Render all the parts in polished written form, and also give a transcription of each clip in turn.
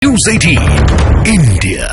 News 18 India।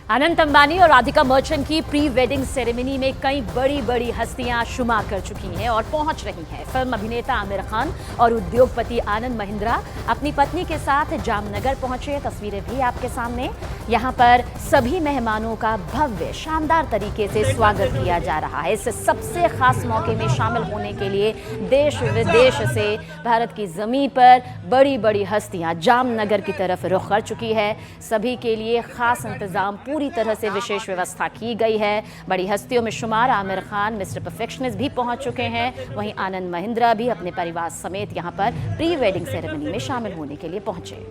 Anant Ambani और राधिका मर्चेंट की pre wedding ceremony में कई बड़ी बड़ी हस्तियां शुमार कर चुकी हैं और पहुंच रही हैं। फिल्म अभिनेता आमिर खान और उद्योगपति आनंद महिंद्रा अपनी पत्नी के साथ जामनगर पहुंचे। तस्वीरें भी आपके सामने। यहां पर सभी मेहमानों का भव्य शानदार तरीके से स्वागत किया जा रहा है। इस सबसे खास मौके में शामिल होने के लिए देश विदेश से भारत की जमीन पर बड़ी बड़ी हस्तियां जामनगर की तरफ रुख कर चुकी है। सभी के लिए खास इंतजाम पूरी तरह से विशेष व्यवस्था की गई है। बड़ी हस्तियों में शुमार आमिर खान मिस्टर परफेक्शनिस्ट भी पहुंच चुके हैं। वहीं आनंद महिंद्रा भी अपने परिवार समेत यहां पर प्री वेडिंग सेरेमनी में शामिल होने के लिए पहुंचे।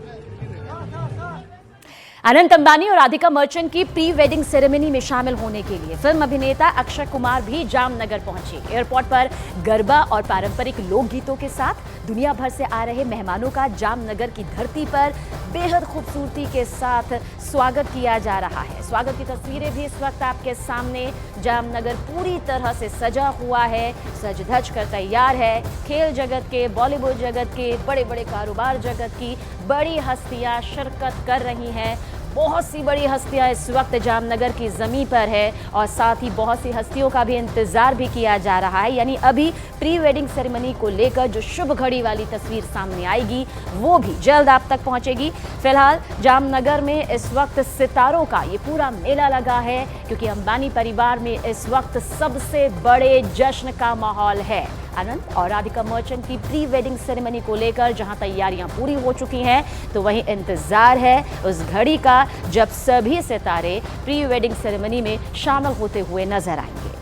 अनंत अंबानी और राधिका मर्चेंट की प्री वेडिंग सेरेमनी में शामिल होने के लिए फिल्म अभिनेता अक्षय कुमार भी जामनगर पहुंचे। एयरपोर्ट पर गरबा और पारंपरिक लोकगीतों के साथ दुनिया भर से आ रहे मेहमानों का जामनगर की धरती पर बेहद खूबसूरती के साथ स्वागत किया जा रहा है। स्वागत की तस्वीरें भी इस वक्त आपके सामने। जामनगर पूरी तरह से सजा हुआ है, सज धज कर तैयार है। खेल जगत के, बॉलीवुड जगत के, बड़े बड़े कारोबार जगत की बड़ी हस्तियां शिरकत कर रही हैं। बहुत सी बड़ी हस्तियां इस वक्त जामनगर की ज़मीन पर है और साथ ही बहुत सी हस्तियों का भी इंतज़ार भी किया जा रहा है। यानी अभी प्री वेडिंग सेरेमनी को लेकर जो शुभ घड़ी वाली तस्वीर सामने आएगी वो भी जल्द आप तक पहुंचेगी। फिलहाल जामनगर में इस वक्त सितारों का ये पूरा मेला लगा है, क्योंकि अंबानी परिवार में इस वक्त सबसे बड़े जश्न का माहौल है। अनंत और राधिका मर्चेंट की प्री वेडिंग सेरेमनी को लेकर जहां तैयारियां पूरी हो चुकी हैं, तो वहीं इंतजार है उस घड़ी का जब सभी सितारे प्री वेडिंग सेरेमनी में शामिल होते हुए नजर आएंगे।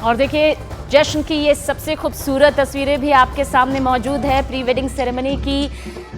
और देखिए, जश्न की ये सबसे खूबसूरत तस्वीरें भी आपके सामने मौजूद है। प्री वेडिंग सेरेमनी की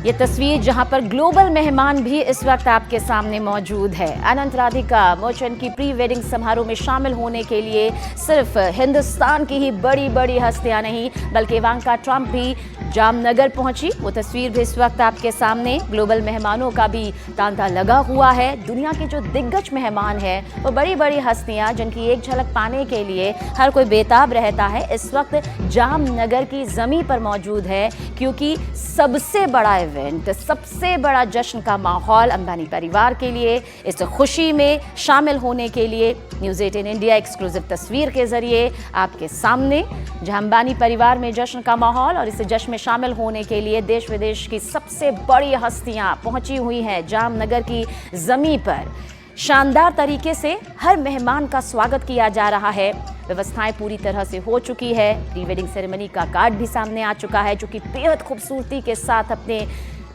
ये तस्वीर जहां पर ग्लोबल मेहमान भी इस वक्त आपके सामने मौजूद है। अनंत राधिका मर्चेंट की प्री वेडिंग समारोह में शामिल होने के लिए सिर्फ हिंदुस्तान की ही बड़ी बड़ी हस्तियां नहीं, बल्कि इवांका ट्रंप भी जामनगर पहुंची। वो तस्वीर भी इस वक्त आपके सामने। ग्लोबल मेहमानों का भी तांता लगा हुआ है। दुनिया के जो दिग्गज मेहमान हैं वो बड़ी बड़ी हस्तियां, जिनकी एक झलक पाने के लिए हर कोई बेताब रहता है, इस वक्त जामनगर की जमीन पर मौजूद है। क्योंकि सबसे बड़ा इवेंट, सबसे बड़ा जश्न का माहौल अंबानी परिवार के लिए, इस खुशी में शामिल होने के लिए न्यूज़ 18 इंडिया एक्सक्लूसिव तस्वीर के जरिए आपके सामने, जहां अंबानी परिवार में जश्न का माहौल और इस जश्न में शामिल होने के लिए देश विदेश की सबसे बड़ी हस्तियां पहुंची हुई हैं जामनगर की जमीन पर। शानदार तरीके से हर मेहमान का स्वागत किया जा रहा है। व्यवस्थाएं पूरी तरह से हो चुकी है। प्री वेडिंग सेरेमनी का कार्ड भी सामने आ चुका है, जो कि बेहद खूबसूरती के साथ अपने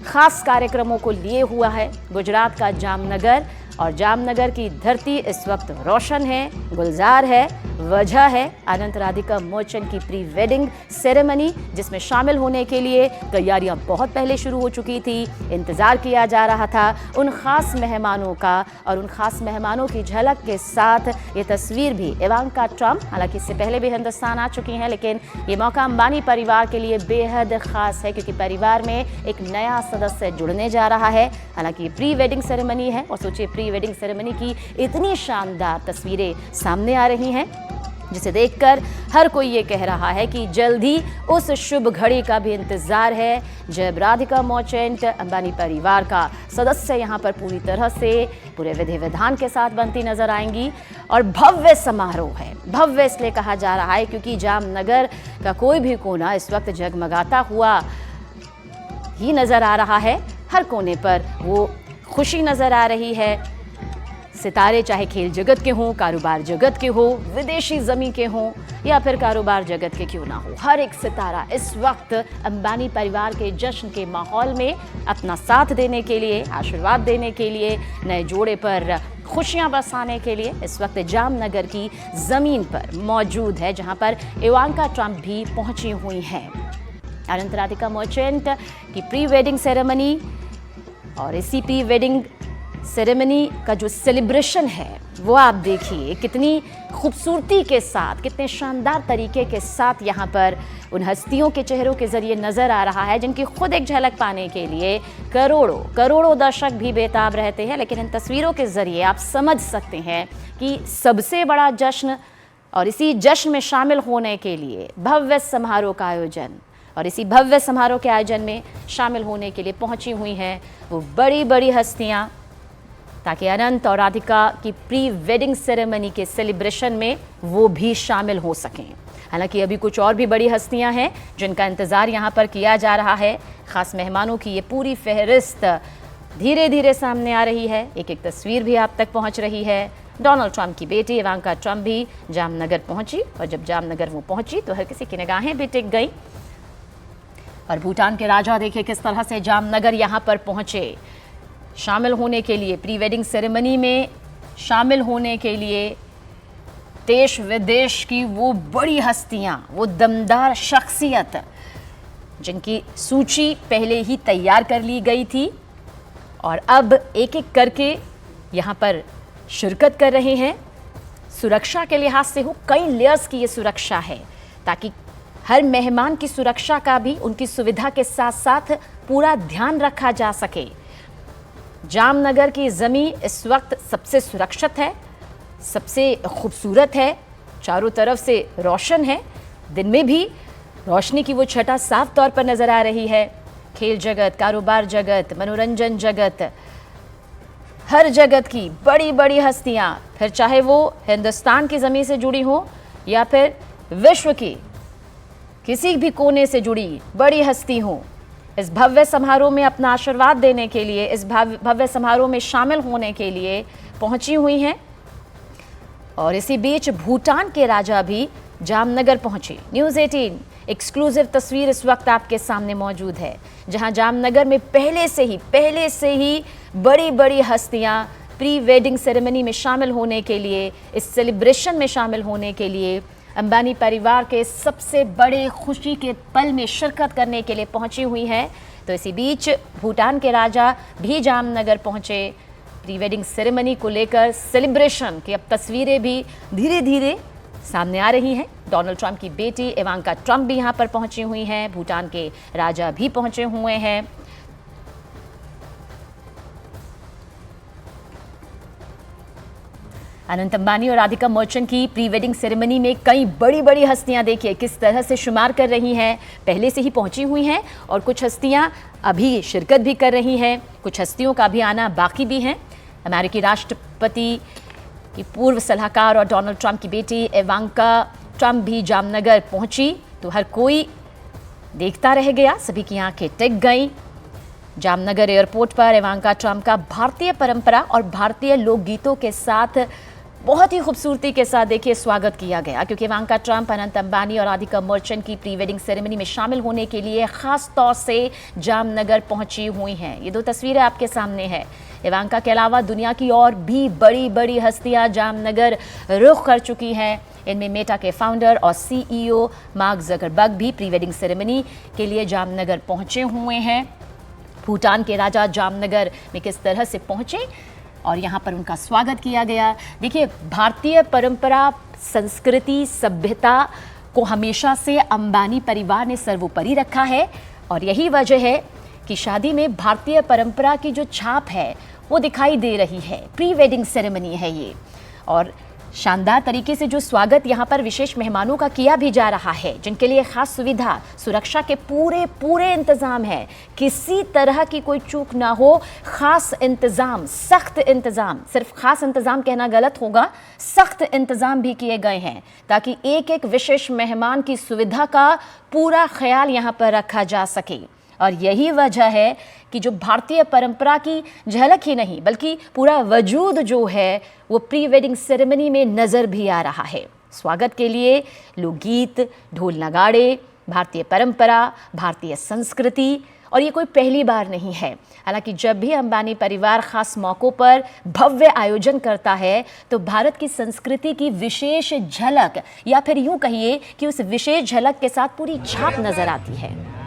खास कार्यक्रमों को लिए हुआ है। गुजरात का जामनगर और जामनगर की धरती इस वक्त रोशन है, गुलजार है। वजह है अनंत राधिका मर्चेंट की प्री वेडिंग सेरेमनी, जिसमें शामिल होने के लिए तैयारियां बहुत पहले शुरू हो चुकी थी। इंतज़ार किया जा रहा था उन खास मेहमानों का, और उन खास मेहमानों की झलक के साथ ये तस्वीर भी इवांका ट्रंप, हालांकि इससे पहले भी हिंदुस्तान आ चुकी हैं, लेकिन ये मौका अंबानी परिवार के लिए बेहद ख़ास है, क्योंकि परिवार में एक नया सदस्य जुड़ने जा रहा है। हालांकि प्री वेडिंग सेरेमनी है, और सोचिए प्री वेडिंग सेरेमनी की इतनी शानदार तस्वीरें सामने आ रही हैं, जिसे देखकर हर कोई ये कह रहा है कि जल्द ही उस शुभ घड़ी का भी इंतज़ार है, जब राधिका मर्चेंट अंबानी परिवार का सदस्य यहाँ पर पूरी तरह से पूरे विधि विधान के साथ बनती नजर आएंगी। और भव्य समारोह है। भव्य इसलिए कहा जा रहा है क्योंकि जामनगर का कोई भी कोना इस वक्त जगमगाता हुआ ही नज़र आ रहा है। हर कोने पर वो खुशी नज़र आ रही है। सितारे चाहे खेल जगत के हों, कारोबार जगत के हों, विदेशी ज़मीन के हों, या फिर कारोबार जगत के क्यों ना हो, हर एक सितारा इस वक्त अंबानी परिवार के जश्न के माहौल में अपना साथ देने के लिए, आशीर्वाद देने के लिए, नए जोड़े पर खुशियां बरसाने के लिए इस वक्त जामनगर की ज़मीन पर मौजूद है, जहां पर इवांका ट्रंप भी पहुंची हुई हैं। अनंत राधिका मर्चेंट की प्री वेडिंग सेरेमनी और इसी प्री वेडिंग सेरेमनी का जो सेलिब्रेशन है वो आप देखिए कितनी खूबसूरती के साथ, कितने शानदार तरीके के साथ यहाँ पर उन हस्तियों के चेहरों के ज़रिए नज़र आ रहा है, जिनकी खुद एक झलक पाने के लिए करोड़ों दर्शक भी बेताब रहते हैं। लेकिन इन तस्वीरों के ज़रिए आप समझ सकते हैं कि सबसे बड़ा जश्न और इसी जश्न में शामिल होने के लिए भव्य समारोह का आयोजन, और इसी भव्य समारोह के आयोजन में शामिल होने के लिए पहुंची हुई हैं वो बड़ी बड़ी हस्तियां, ताकि अनंत और राधिका की प्री वेडिंग सेरेमनी के सेलिब्रेशन में वो भी शामिल हो सकें। हालांकि अभी कुछ और भी बड़ी हस्तियां हैं जिनका इंतज़ार यहाँ पर किया जा रहा है। ख़ास मेहमानों की ये पूरी फहरिस्त धीरे धीरे सामने आ रही है, एक एक तस्वीर भी आप तक पहुँच रही है। डोनाल्ड ट्रंप की बेटी इवांका ट्रंप भी जामनगर पहुंची, और जब जामनगर वो पहुंची तो हर किसी की निगाहें भी टिक गई। और भूटान के राजा देखिए किस तरह से जामनगर यहाँ पर पहुंचे शामिल होने के लिए, प्री वेडिंग सेरेमनी में शामिल होने के लिए। देश विदेश की वो बड़ी हस्तियां, वो दमदार शख्सियत जिनकी सूची पहले ही तैयार कर ली गई थी और अब एक एक करके यहाँ पर शिरकत कर रहे हैं। सुरक्षा के लिहाज से हो कई लेयर्स की ये सुरक्षा है, ताकि हर मेहमान की सुरक्षा का भी उनकी सुविधा के साथ साथ पूरा ध्यान रखा जा सके। जामनगर की ज़मीन इस वक्त सबसे सुरक्षित है, सबसे खूबसूरत है, चारों तरफ से रोशन है। दिन में भी रोशनी की वो छटा साफ तौर पर नज़र आ रही है। खेल जगत, कारोबार जगत, मनोरंजन जगत, हर जगत की बड़ी बड़ी हस्तियां, फिर चाहे वो हिंदुस्तान की ज़मीन से जुड़ी हो या फिर विश्व की किसी भी कोने से जुड़ी बड़ी हस्ती हो, इस भव्य समारोह में अपना आशीर्वाद देने के लिए, इस भव्य समारोह में शामिल होने के लिए पहुंची हुई हैं। और इसी बीच भूटान के राजा भी जामनगर पहुंचे। न्यूज़ 18 एक्सक्लूसिव तस्वीर इस वक्त आपके सामने मौजूद है, जहां जामनगर में पहले से ही बड़ी बड़ी हस्तियां प्री वेडिंग सेरेमनी में शामिल होने के लिए, इस सेलिब्रेशन में शामिल होने के लिए, अंबानी परिवार के सबसे बड़े खुशी के पल में शिरकत करने के लिए पहुंची हुई हैं। तो इसी बीच भूटान के राजा भी जामनगर पहुंचे प्री वेडिंग सेरेमनी को लेकर। सेलिब्रेशन की अब तस्वीरें भी धीरे धीरे सामने आ रही हैं। डोनाल्ड ट्रंप की बेटी इवांका ट्रंप भी यहाँ पर पहुंची हुई हैं, भूटान के राजा भी पहुंचे हुए हैं। अनंत अंबानी और राधिका मर्चेंट की प्री वेडिंग सेरेमनी में कई बड़ी बड़ी हस्तियां देखिए किस तरह से शुमार कर रही हैं, पहले से ही पहुंची हुई हैं और कुछ हस्तियां अभी शिरकत भी कर रही हैं, कुछ हस्तियों का भी आना बाकी भी है। अमेरिकी राष्ट्रपति की पूर्व सलाहकार और डोनाल्ड ट्रंप की बेटी इवांका ट्रंप भी जामनगर पहुंची तो हर कोई देखता रह गया, सभी की आंखें टिक गई। जामनगर एयरपोर्ट पर इवांका ट्रंप का भारतीय परंपरा और भारतीय लोकगीतों के साथ बहुत ही खूबसूरती के साथ देखिए स्वागत किया गया, क्योंकि इवांका ट्रंप अनंत अंबानी और राधिका मर्चेंट की प्री वेडिंग सेरेमनी में शामिल होने के लिए खास तौर से जामनगर पहुंची हुई हैं। ये दो तस्वीरें आपके सामने हैं। इवांका के अलावा दुनिया की और भी बड़ी बड़ी हस्तियां जामनगर रुख कर चुकी हैं। इनमें मेटा के फाउंडर और CEO मार्क ज़करबर्ग भी प्री वेडिंग सेरेमनी के लिए जामनगर पहुंचे हुए हैं। भूटान के राजा जामनगर में किस तरह से पहुंचे और यहाँ पर उनका स्वागत किया गया। देखिए, भारतीय परंपरा, संस्कृति, सभ्यता को हमेशा से अंबानी परिवार ने सर्वोपरि रखा है और यही वजह है कि शादी में भारतीय परंपरा की जो छाप है वो दिखाई दे रही है। प्री वेडिंग सेरेमनी है ये, और शानदार तरीके से जो स्वागत यहाँ पर विशेष मेहमानों का किया भी जा रहा है, जिनके लिए खास सुविधा, सुरक्षा के पूरे इंतजाम है, किसी तरह की कोई चूक ना हो। खास इंतजाम, सख्त इंतजाम, सिर्फ खास इंतजाम कहना गलत होगा, सख्त इंतजाम भी किए गए हैं ताकि एक एक विशेष मेहमान की सुविधा का पूरा ख्याल यहाँ पर रखा जा सके। और यही वजह है कि जो भारतीय परंपरा की झलक ही नहीं बल्कि पूरा वजूद जो है वो प्री वेडिंग सेरेमनी में नज़र भी आ रहा है। स्वागत के लिए लोकगीत, ढोल नगाड़े, भारतीय परंपरा, भारतीय संस्कृति, और ये कोई पहली बार नहीं है। हालांकि जब भी अंबानी परिवार खास मौक़ों पर भव्य आयोजन करता है तो भारत की संस्कृति की विशेष झलक, या फिर यूँ कहिए कि उस विशेष झलक के साथ पूरी छाप नज़र आती है।